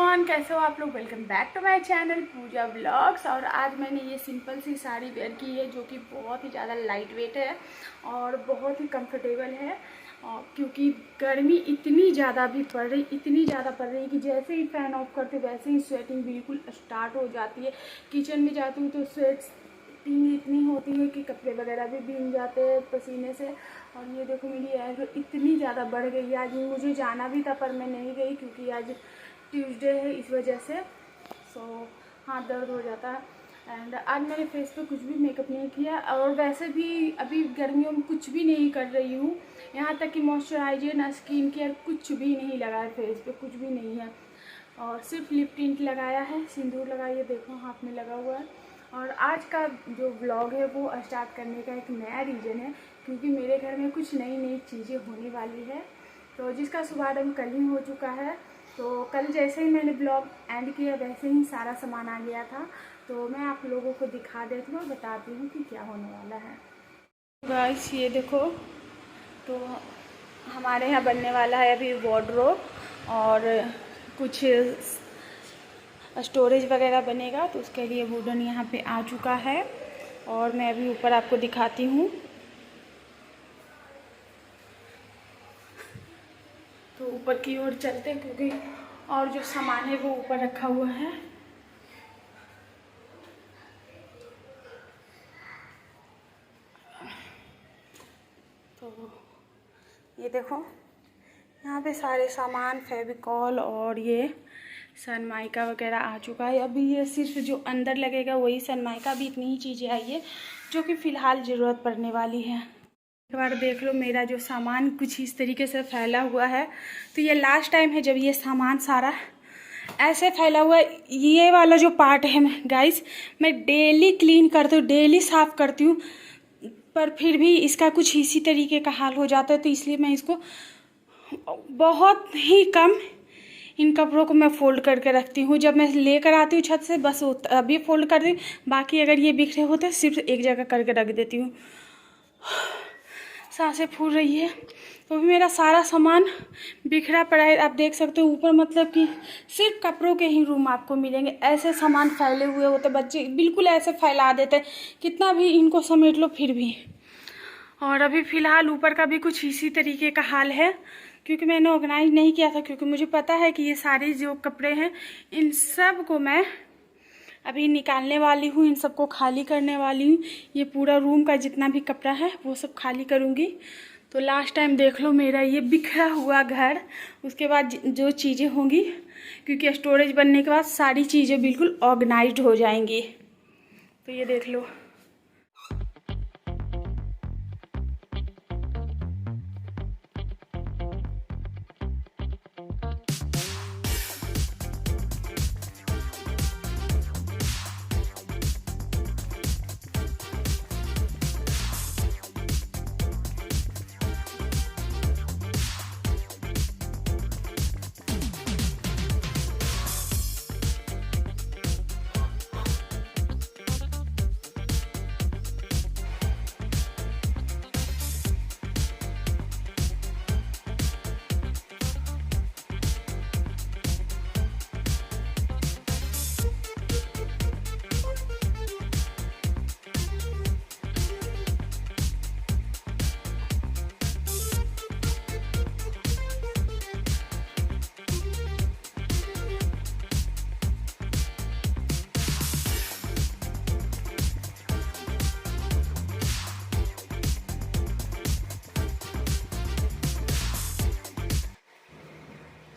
Everyone, कैसे हो आप लोग। Welcome back to my channel Pooja vlogs. और आज मैंने ये सिंपल सी साड़ी वेयर की है जो कि बहुत ही ज़्यादा लाइट वेट है और बहुत ही कंफर्टेबल है। और क्योंकि गर्मी इतनी ज़्यादा भी पड़ रही कि जैसे ही फ़ैन ऑफ करते वैसे ही स्वेटिंग बिल्कुल स्टार्ट हो जाती है। किचन में जाती हूँ तो स्वेटिंग इतनी होती है कि कपड़े वगैरह भी भीग जाते हैं पसीने से। और ये देखो मेरी एयरफ्लो इतनी ज़्यादा बढ़ गई है। आज मुझे जाना भी था पर मैं नहीं गई क्योंकि आज ट्यूसडे है, इस वजह से हाथ दर्द हो जाता है। एंड आज मैंने फेस पे कुछ भी मेकअप नहीं किया और वैसे भी अभी गर्मियों में कुछ भी नहीं कर रही हूँ। यहाँ तक कि मॉइस्चराइजर ना स्किन केयर कुछ भी नहीं लगा है, फेस पे कुछ भी नहीं है। और सिर्फ लिप टिंट लगाया है, सिंदूर लगाइए, देखो हाथ में लगा हुआ है। और आज का जो व्लॉग है वो स्टार्ट करने का एक नया रीज़न है क्योंकि मेरे घर में कुछ नई नई चीज़ें होने वाली है, तो जिसका शुभारंभ कल ही हो चुका है। तो कल जैसे ही मैंने ब्लॉग एंड किया वैसे ही सारा सामान आ गया था, तो मैं आप लोगों को दिखा देती हूँ और बताती हूँ कि क्या होने वाला है। गाइस ये देखो, तो हमारे यहाँ बनने वाला है अभी वार्डरोब और कुछ स्टोरेज वगैरह बनेगा, तो उसके लिए वुडन यहाँ पे आ चुका है और मैं अभी ऊपर आपको दिखाती हूँ। तो ऊपर की ओर चलते हैं क्योंकि और जो सामान है वो ऊपर रखा हुआ है। तो ये देखो, यहाँ पे सारे सामान फेविकॉल और ये सनमाइका वगैरह आ चुका है। अभी ये सिर्फ जो अंदर लगेगा वही सनमाइका, भी इतनी ही चीज़ें आई है जो कि फ़िलहाल ज़रूरत पड़ने वाली है। एक बार देख लो मेरा जो सामान कुछ इस तरीके से फैला हुआ है। तो ये लास्ट टाइम है जब ये सामान सारा ऐसे फैला हुआ है। ये वाला जो पार्ट है गाइस, मैं डेली क्लीन करती हूँ, डेली साफ़ करती हूँ, पर फिर भी इसका कुछ इसी तरीके का हाल हो जाता है। तो इसलिए मैं इसको बहुत ही कम इन कपड़ों को मैं फ़ोल्ड करके रखती हूँ। जब मैं लेकर आती हूँ छत से बस अभी फ़ोल्ड कर दी, बाकी अगर ये बिखरे होते हैं सिर्फ एक जगह करके रख देती हूँ। सांसें फूल रही है। तो भी मेरा सारा सामान बिखरा पड़ा है, आप देख सकते हो ऊपर, मतलब कि सिर्फ कपड़ों के ही रूम आपको मिलेंगे। ऐसे सामान फैले हुए होते, बच्चे बिल्कुल ऐसे फैला देते, कितना भी इनको समेट लो फिर भी। और अभी फ़िलहाल ऊपर का भी कुछ इसी तरीके का हाल है क्योंकि मैंने ऑर्गेनाइज नहीं किया था, क्योंकि मुझे पता है कि ये सारे जो कपड़े हैं इन सब को मैं अभी निकालने वाली हूँ, इन सबको खाली करने वाली हूँ। ये पूरा रूम का जितना भी कपड़ा है वो सब खाली करूँगी। तो लास्ट टाइम देख लो मेरा ये बिखरा हुआ घर, उसके बाद जो चीज़ें होंगी, क्योंकि स्टोरेज बनने के बाद सारी चीज़ें बिल्कुल ऑर्गेनाइज्ड हो जाएंगी। तो ये देख लो।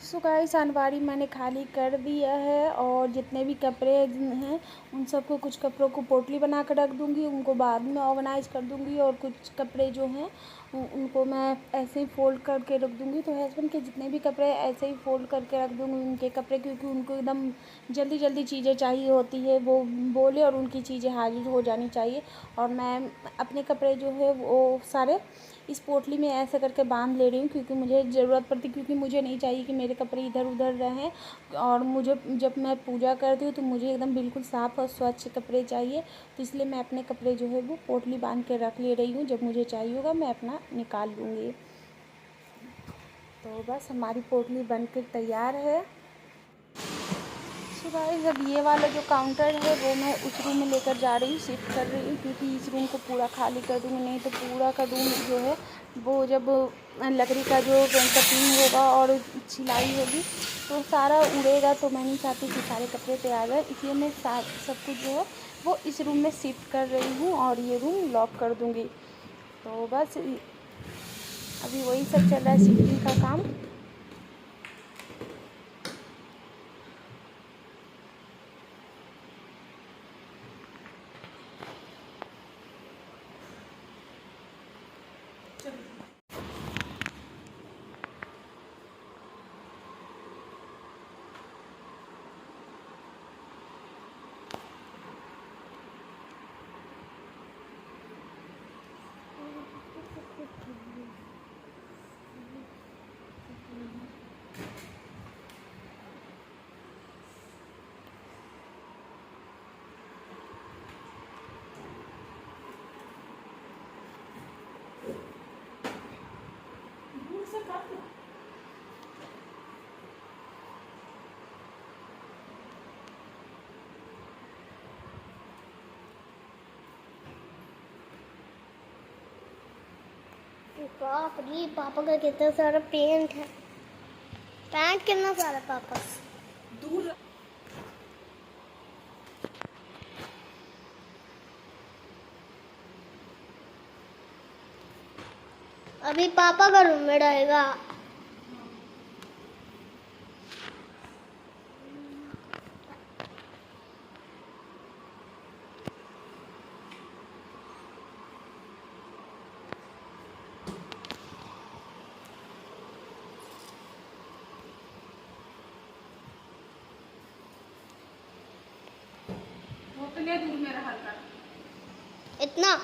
सो गाइस, अलमारी मैंने खाली कर दिया है और जितने भी कपड़े हैं उन सबको, कुछ कपड़ों को पोटली बना कर रख दूँगी, उनको बाद में ऑर्गेनाइज कर दूँगी। और कुछ कपड़े जो हैं उनको मैं ऐसे ही फ़ोल्ड करके रख दूँगी। तो हस्बैंड के जितने भी कपड़े ऐसे ही फ़ोल्ड करके रख दूँगी उनके कपड़े, क्योंकि उनको एकदम जल्दी जल्दी चीज़ें चाहिए होती है, वो बोले और उनकी चीज़ें हाजिर हो जानी चाहिए। और मैं अपने कपड़े जो है वो सारे इस पोटली में ऐसे करके बांध ले रही हूँ क्योंकि मुझे ज़रूरत पड़ती, क्योंकि मुझे नहीं चाहिए कि मेरे कपड़े इधर उधर रहें। और मुझे जब मैं पूजा करती हूँ तो मुझे एकदम बिल्कुल साफ़ और स्वच्छ कपड़े चाहिए। तो इसलिए मैं अपने कपड़े जो है वो पोटली बांध के रख ले रही हूँ, जब मुझे चाहिए होगा मैं अपना निकाल लूँगी। तो बस हमारी पोटली बनकर तैयार है। गाइस अब ये वाला जो काउंटर है वो मैं उस रूम में लेकर जा रही हूँ, शिफ्ट कर रही हूँ, क्योंकि इस रूम को पूरा खाली कर दूँगी, नहीं तो पूरा का रूम जो है वो जब लकड़ी का जो कटिंग होगा और सिलाई होगी तो सारा उड़ेगा। तो मैं नहीं चाहती कि सारे कपड़े तैयार रहे, इसलिए मैं सब कुछ जो है वो इस रूम में शिफ्ट कर रही हूँ और ये रूम लॉक कर दूँगी। तो बस अभी वही सब चल रहा है, शिफ्टिंग का काम। बाप रे, पापा का कितना सारा पेंट है। पैंट कितना सारा पापा दूर। अभी पापा का रूम में रहेगा। उतने दूर में रहा कर इतना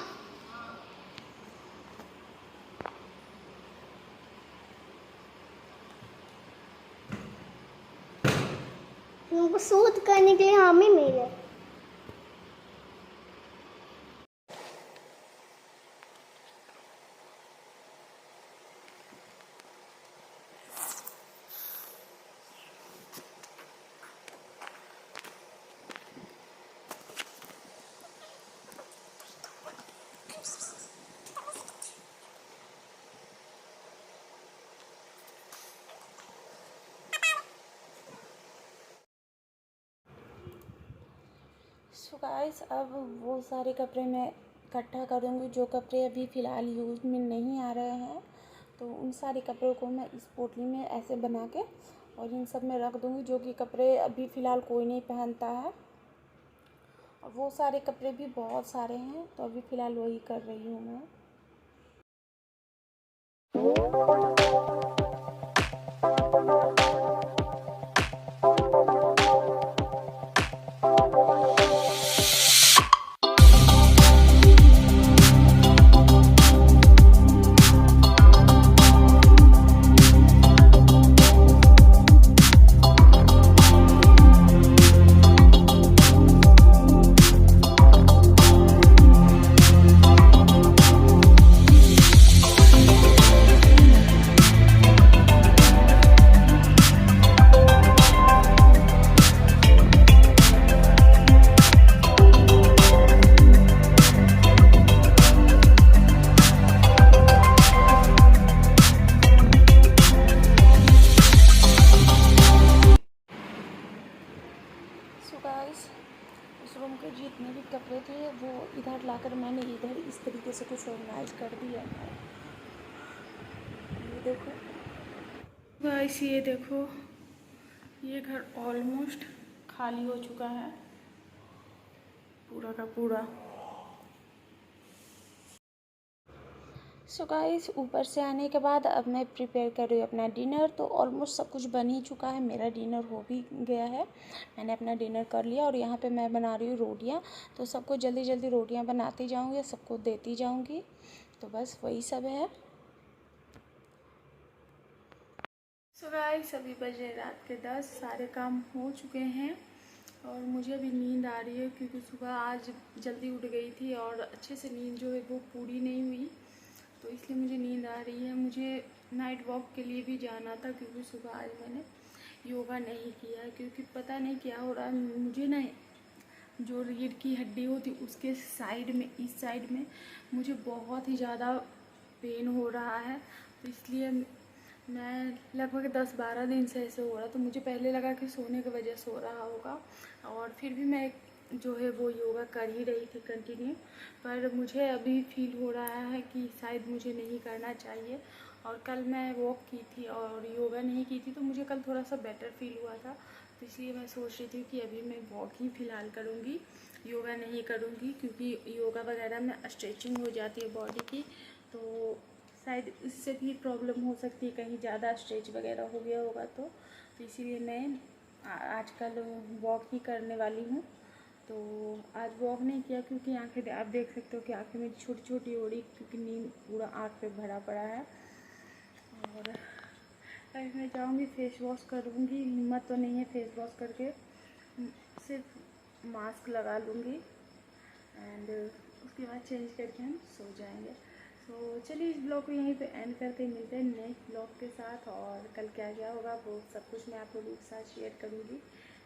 तुमको शूट करने के लिए हम ही मिले। सो गाइस अब वो सारे कपड़े मैं इकट्ठा करूँगी जो कपड़े अभी फ़िलहाल यूज़ में नहीं आ रहे हैं। तो उन सारे कपड़ों को मैं इस पोटली में ऐसे बना के और इन सब में रख दूँगी, जो कि कपड़े अभी फ़िलहाल कोई नहीं पहनता है। और वो सारे कपड़े भी बहुत सारे हैं, तो अभी फ़िलहाल वही कर रही हूँ मैं। सो गाइस उस रूम के जितने भी कपड़े थे वो इधर लाकर मैंने इधर इस तरीके से कुछ ऑर्गेनाइज कर दिया है। ये देखो गाइस, ये देखो, ये घर ऑलमोस्ट खाली हो चुका है पूरा का पूरा। सो गाइस ऊपर से आने के बाद अब मैं प्रिपेयर कर रही हूँ अपना डिनर। तो ऑलमोस्ट सब कुछ बन ही चुका है, मेरा डिनर हो भी गया है, मैंने अपना डिनर कर लिया। और यहाँ पे मैं बना रही हूँ रोटियाँ, तो सबको जल्दी जल्दी रोटियाँ बनाती जाऊँगी, सबको देती जाऊँगी। तो बस वही सब है। सो गाइस अभी बजे रात के 10, सारे काम हो चुके हैं और मुझे अभी नींद आ रही है, क्योंकि सुबह आज जल्दी उठ गई थी और अच्छे से नींद जो है वो पूरी नहीं हुई, तो इसलिए मुझे नींद आ रही है। मुझे नाइट वॉक के लिए भी जाना था, क्योंकि सुबह आज मैंने योगा नहीं किया, क्योंकि पता नहीं क्या हो रहा है मुझे ना, जो रीढ़ की हड्डी होती उसके साइड में, इस साइड में मुझे बहुत ही ज़्यादा पेन हो रहा है। तो इसलिए मैं लगभग 10-12 दिन से ऐसे हो रहा, तो मुझे पहले लगा कि सोने की वजह से हो रहा होगा, और फिर भी मैं जो है वो योगा कर ही रही थी कंटिन्यू। पर मुझे अभी फील हो रहा है कि शायद मुझे नहीं करना चाहिए। और कल मैं वॉक की थी और योगा नहीं की थी, तो मुझे कल थोड़ा सा बेटर फील हुआ था। तो इसलिए मैं सोच रही थी कि अभी मैं वॉक ही फ़िलहाल करूँगी, योगा नहीं करूँगी, क्योंकि योगा वगैरह में स्ट्रेचिंग हो जाती है बॉडी की, तो शायद इससे भी प्रॉब्लम हो सकती है, कहीं ज़्यादा स्ट्रेच वगैरह हो गया होगा तो इसीलिए मैं आजकल वॉक ही करने वाली हूँ। तो आज वॉक नहीं किया क्योंकि आँखें, आप देख सकते हो कि आँखें मेरी छोटी छोटी हो रही, क्योंकि नींद पूरा आँख पे भरा पड़ा है। और अभी मैं जाऊँगी फेस वॉश करूँगी, हिम्मत तो नहीं है फेस वॉश करके, सिर्फ मास्क लगा लूँगी एंड उसके बाद चेंज करके हम सो जाएंगे। तो चलिए इस ब्लॉग को यहीं पे एंड करके मिलते हैं नेक्स्ट ब्लॉग के साथ, और कल क्या क्या होगा वो सब कुछ मैं आप लोगों के साथ शेयर करूँगी।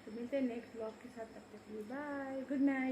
तो मिलते हैं नेक्स्ट ब्लॉग के साथ, तब तक के लिए बाय, गुड नाइट।